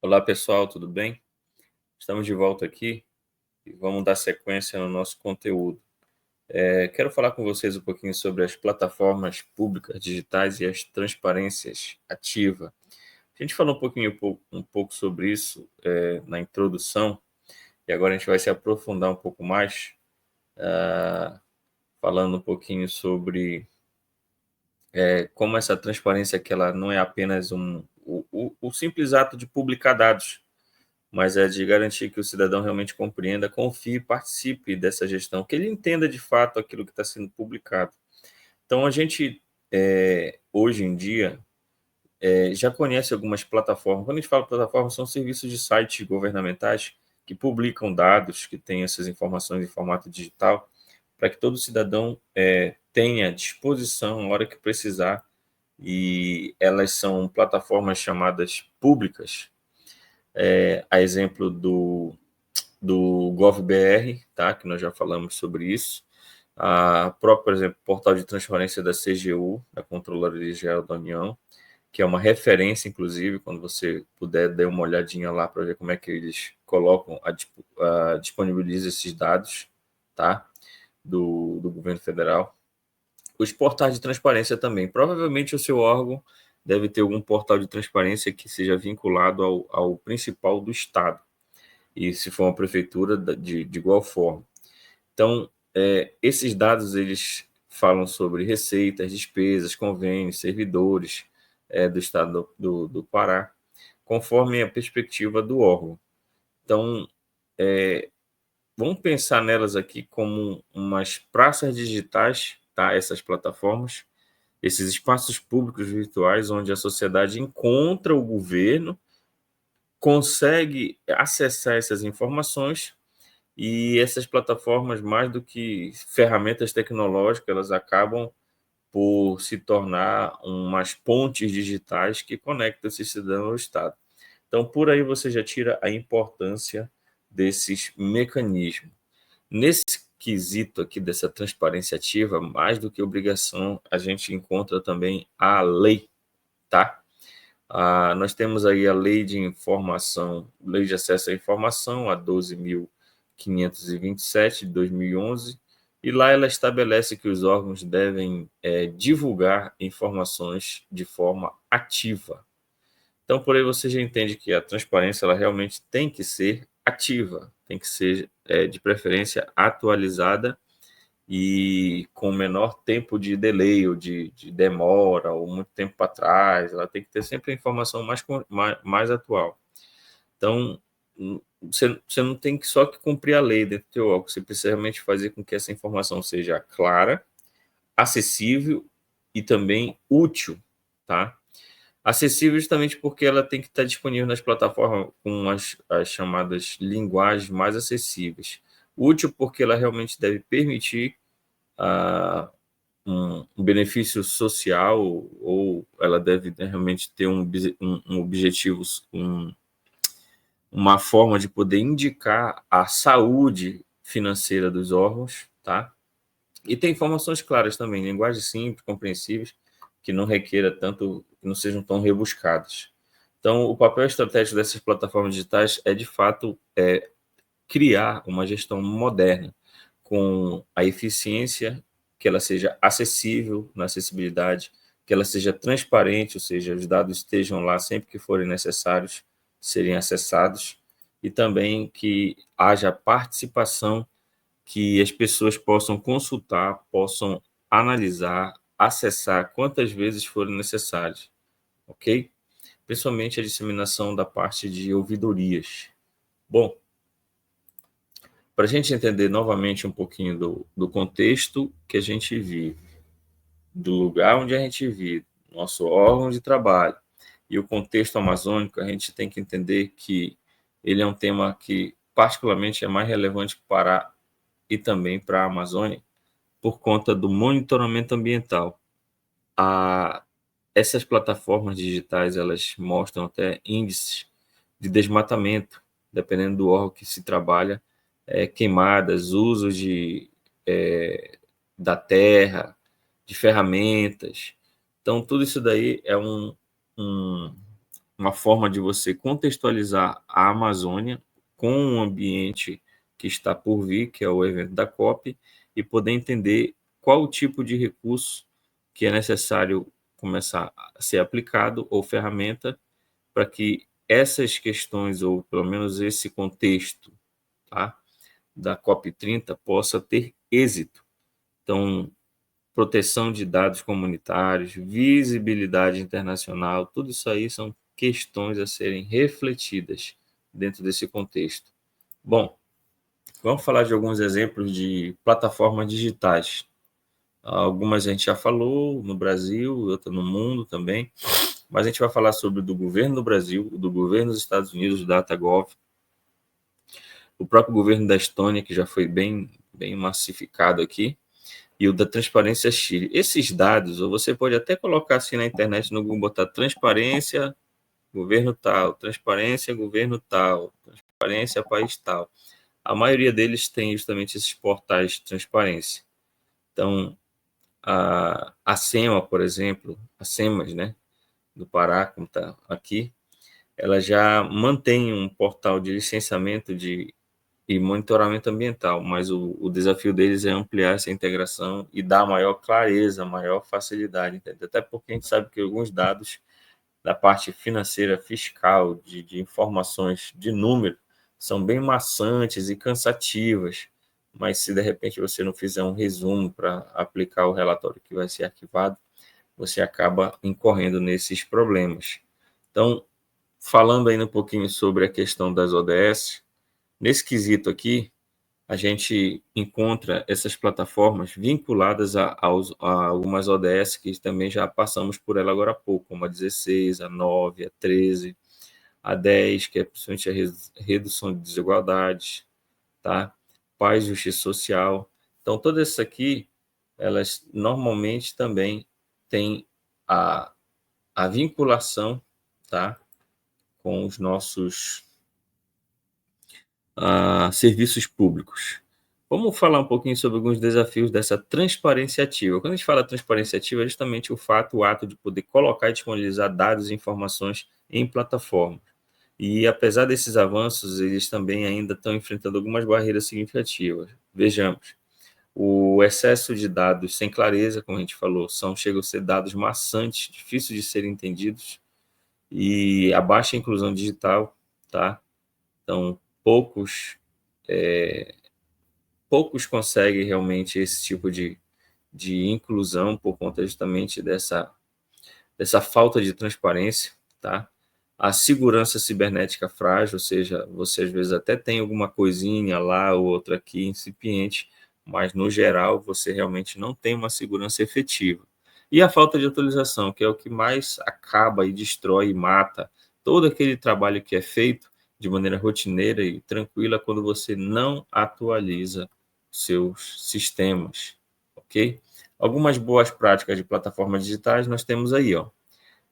Olá pessoal, tudo bem? Estamos de volta aqui e vamos dar sequência no nosso conteúdo. Quero falar com vocês um pouquinho sobre as plataformas públicas digitais e as transparências ativa. A gente falou um pouco sobre isso na introdução e agora a gente vai se aprofundar um pouco mais, falando um pouquinho sobre como essa transparência que ela não é apenas o simples ato de publicar dados, mas é de garantir que o cidadão realmente compreenda, confie e participe dessa gestão, que ele entenda de fato aquilo que está sendo publicado. Então, a gente, hoje em dia, já conhece algumas plataformas. Quando a gente fala plataformas, são serviços de sites governamentais que publicam dados, que têm essas informações em formato digital, para que todo cidadão tenha à disposição, na hora que precisar, e elas são plataformas chamadas públicas, a exemplo do GovBR, tá? Que nós já falamos sobre isso. A própria, por exemplo, portal de transparência da CGU, da Controladoria Geral da União, que é uma referência, inclusive, quando você puder, dar uma olhadinha lá para ver como é que eles colocam, disponibilizam esses dados, tá? Do governo federal. Os portais de transparência também. Provavelmente o seu órgão deve ter algum portal de transparência que seja vinculado ao principal do Estado, e se for uma prefeitura, de igual forma. Então, esses dados eles falam sobre receitas, despesas, convênios, servidores do Estado do Pará, conforme a perspectiva do órgão. Então, vamos pensar nelas aqui como umas praças digitais, tá? Essas plataformas, esses espaços públicos virtuais onde a sociedade encontra o governo, consegue acessar essas informações. E essas plataformas, mais do que ferramentas tecnológicas, elas acabam por se tornar umas pontes digitais que conectam esse cidadão ao Estado. Então, por aí você já tira a importância desses mecanismos. Nesse quesito aqui dessa transparência ativa, mais do que obrigação, a gente encontra também a lei, tá? Nós temos aí a Lei de Informação, Lei de Acesso à Informação, a 12.527 de 2011, e lá ela estabelece que os órgãos devem divulgar informações de forma ativa. Então, por aí você já entende que a transparência ela realmente tem que ser ativa, tem que ser, de preferência, atualizada e com menor tempo de delay ou de demora, ou muito tempo para trás, ela tem que ter sempre a informação mais atual. Então, você não tem que só que cumprir a lei dentro do teu órgão, você precisa realmente fazer com que essa informação seja clara, acessível e também útil, tá? Acessível justamente porque ela tem que estar disponível nas plataformas com as chamadas linguagens mais acessíveis. Útil porque ela realmente deve permitir a um benefício social, ou ela deve realmente ter um objetivo, uma forma de poder indicar a saúde financeira dos órgãos, tá? E tem informações claras também, linguagem simples, compreensíveis, que não requeira tanto, que não sejam tão rebuscadas. Então, o papel estratégico dessas plataformas digitais é, de fato, criar uma gestão moderna, com a eficiência, que ela seja acessível na acessibilidade, que ela seja transparente, ou seja, os dados estejam lá sempre que forem necessários serem acessados, e também que haja participação, que as pessoas possam consultar, possam analisar, acessar quantas vezes forem necessárias, ok? Principalmente a disseminação da parte de ouvidorias. Bom, para a gente entender novamente um pouquinho do contexto que a gente vive, do lugar onde a gente vive, nosso órgão de trabalho e o contexto amazônico, a gente tem que entender que ele é um tema que particularmente é mais relevante para e também para a Amazônia por conta do monitoramento ambiental. A, Essas plataformas digitais elas mostram até índices de desmatamento, dependendo do órgão que se trabalha, queimadas, usos da terra, de ferramentas. Então, tudo isso daí é um, uma forma de você contextualizar a Amazônia com o ambiente que está por vir, que é o evento da COP, e poder entender qual o tipo de recurso que é necessário começar a ser aplicado ou ferramenta para que essas questões, ou pelo menos esse contexto, tá, da COP30 possa ter êxito. Então, proteção de dados comunitários, visibilidade internacional, tudo isso aí são questões a serem refletidas dentro desse contexto. Bom, vamos falar de alguns exemplos de plataformas digitais. Algumas a gente já falou no Brasil, outras no mundo também, mas a gente vai falar sobre o do governo do Brasil, do governo dos Estados Unidos, o DataGov, o próprio governo da Estônia, que já foi bem massificado aqui, e o da Transparência Chile. Esses dados, ou você pode até colocar assim na internet, no Google, botar transparência, governo tal, transparência, governo tal, transparência, país tal. A maioria deles tem justamente esses portais de transparência. Então, a SEMA, por exemplo, a SEMAS, né, do Pará, como está aqui, ela já mantém um portal de licenciamento e monitoramento ambiental, mas o desafio deles é ampliar essa integração e dar maior clareza, maior facilidade, entendeu? Até porque a gente sabe que alguns dados da parte financeira, fiscal, de informações de número, são bem maçantes e cansativas, mas se de repente você não fizer um resumo para aplicar o relatório que vai ser arquivado, você acaba incorrendo nesses problemas. Então, falando ainda um pouquinho sobre a questão das ODS, nesse quesito aqui, a gente encontra essas plataformas vinculadas a algumas ODS que também já passamos por ela agora há pouco, como a 16, a 9, a 13, a 10, que é principalmente a redução de desigualdades, tá? Paz, justiça social. Então, todas essas aqui, elas normalmente também têm a vinculação, tá? Com os nossos serviços públicos. Vamos falar um pouquinho sobre alguns desafios dessa transparência ativa. Quando a gente fala transparência ativa, é justamente o ato de poder colocar e disponibilizar dados e informações em plataforma. E apesar desses avanços, eles também ainda estão enfrentando algumas barreiras significativas. Vejamos, o excesso de dados sem clareza, como a gente falou, chegam a ser dados maçantes, difíceis de serem entendidos, e a baixa inclusão digital, tá? Então, poucos conseguem realmente esse tipo de inclusão por conta justamente dessa falta de transparência, tá? A segurança cibernética frágil, ou seja, você às vezes até tem alguma coisinha lá ou outra aqui incipiente, mas no geral você realmente não tem uma segurança efetiva. E a falta de atualização, que é o que mais acaba e destrói e mata todo aquele trabalho que é feito de maneira rotineira e tranquila quando você não atualiza seus sistemas, ok? Algumas boas práticas de plataformas digitais nós temos aí, ó.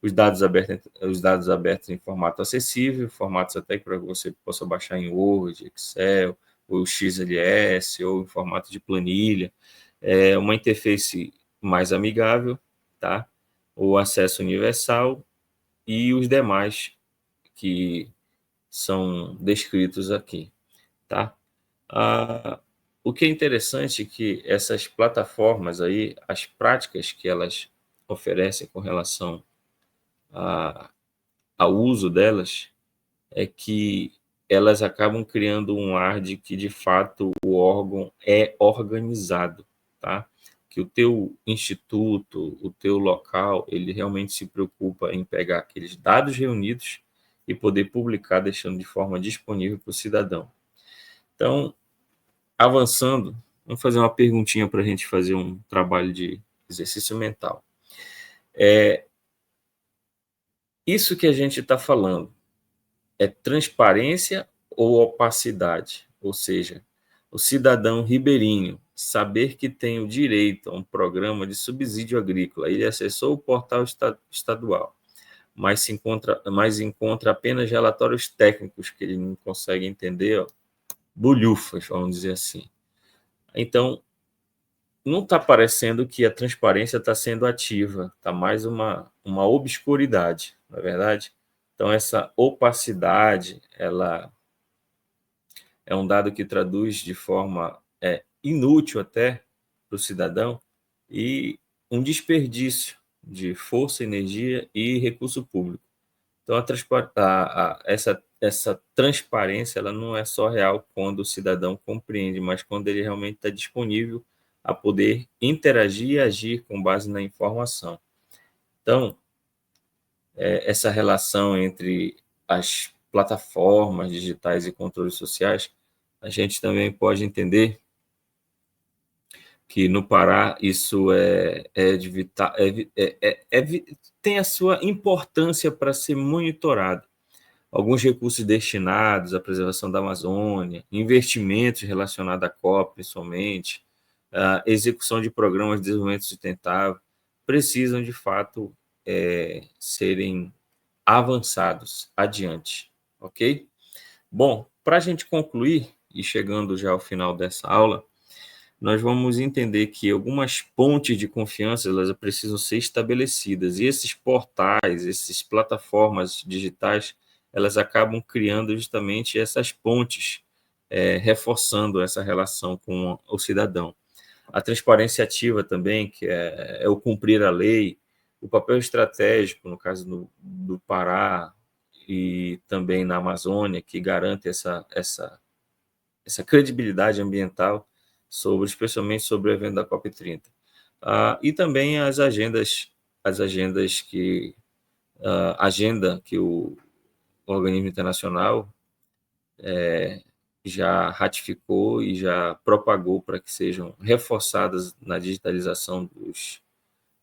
Os dados abertos em formato acessível, formatos até para que você possa baixar em Word, Excel, ou XLS, ou em formato de planilha. Uma interface mais amigável, tá? O acesso universal e os demais que são descritos aqui, tá? O que é interessante é que essas plataformas aí, as práticas que elas oferecem com relação ao uso delas, é que elas acabam criando um ar de que, de fato, o órgão é organizado, tá? Que o teu instituto, o teu local, ele realmente se preocupa em pegar aqueles dados reunidos e poder publicar, deixando de forma disponível para o cidadão. Então, avançando, vamos fazer uma perguntinha para a gente fazer um trabalho de exercício mental. Isso que a gente está falando é transparência ou opacidade? Ou seja, o cidadão ribeirinho saber que tem o direito a um programa de subsídio agrícola. Ele acessou o portal estadual, mas encontra apenas relatórios técnicos que ele não consegue entender, ó, bulhufas, vamos dizer assim. Então, não está parecendo que a transparência está sendo ativa, está mais uma obscuridade, não é verdade? Então, essa opacidade, ela é um dado que traduz de forma inútil até para o cidadão e um desperdício de força, energia e recurso público. Então, essa transparência ela não é só real quando o cidadão compreende, mas quando ele realmente está disponível a poder interagir e agir com base na informação. Então, essa relação entre as plataformas digitais e controles sociais, a gente também pode entender que no Pará isso tem a sua importância para ser monitorado. Alguns recursos destinados à preservação da Amazônia, investimentos relacionados à COP, principalmente, a execução de programas de desenvolvimento sustentável, precisam, de fato, serem avançados adiante, ok? Bom, para a gente concluir, e chegando já ao final dessa aula, nós vamos entender que algumas pontes de confiança elas precisam ser estabelecidas, e esses portais, essas plataformas digitais, elas acabam criando justamente essas pontes, reforçando essa relação com o cidadão. A transparência ativa também, que é o cumprir a lei, o papel estratégico, no caso do Pará e também na Amazônia, que garante essa credibilidade ambiental, especialmente sobre o evento da COP30. E também as agendas que a agenda que o organismo internacional já ratificou e já propagou para que sejam reforçadas na digitalização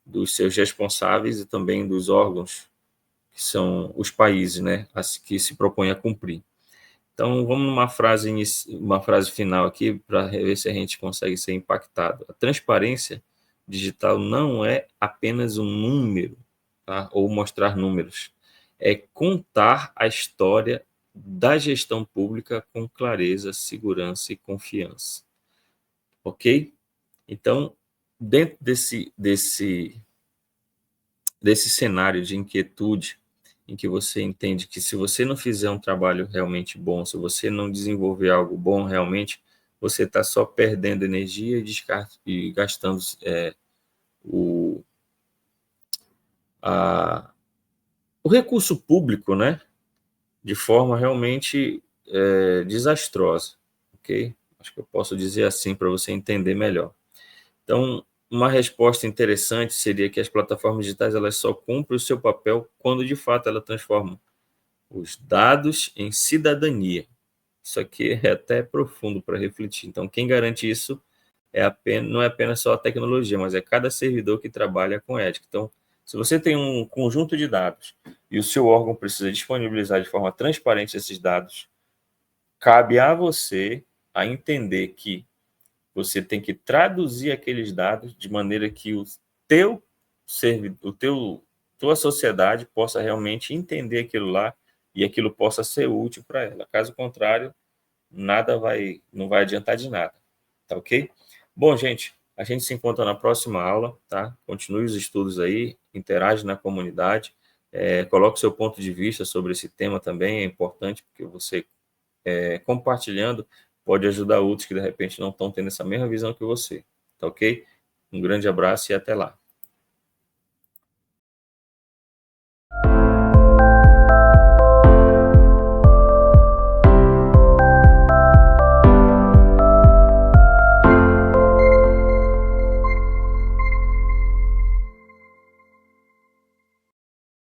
dos seus responsáveis e também dos órgãos que são os países, né, que se propõem a cumprir. Então, vamos uma frase final aqui para ver se a gente consegue ser impactado. A transparência digital não é apenas um número, tá? Ou mostrar números. É contar a história da gestão pública com clareza, segurança e confiança. Ok? Então, dentro desse cenário de inquietude, em que você entende que se você não fizer um trabalho realmente bom, se você não desenvolver algo bom realmente, você está só perdendo energia e gastando o, o recurso público, né, de forma realmente desastrosa, ok? Acho que eu posso dizer assim para você entender melhor. Então, uma resposta interessante seria que as plataformas digitais elas só cumprem o seu papel quando de fato elas transformam os dados em cidadania. Isso aqui é até profundo para refletir. Então, quem garante isso não é apenas só a tecnologia, mas é cada servidor que trabalha com ética. Então, se você tem um conjunto de dados e o seu órgão precisa disponibilizar de forma transparente esses dados, cabe a você a entender que você tem que traduzir aqueles dados de maneira que teu tua sociedade possa realmente entender aquilo lá e aquilo possa ser útil para ela. Caso contrário, não vai adiantar de nada, tá ok? Bom, gente, a gente se encontra na próxima aula, tá? Continue os estudos aí, interage na comunidade, coloque seu ponto de vista sobre esse tema também, é importante, porque você compartilhando pode ajudar outros que de repente não estão tendo essa mesma visão que você, tá ok? Um grande abraço e até lá.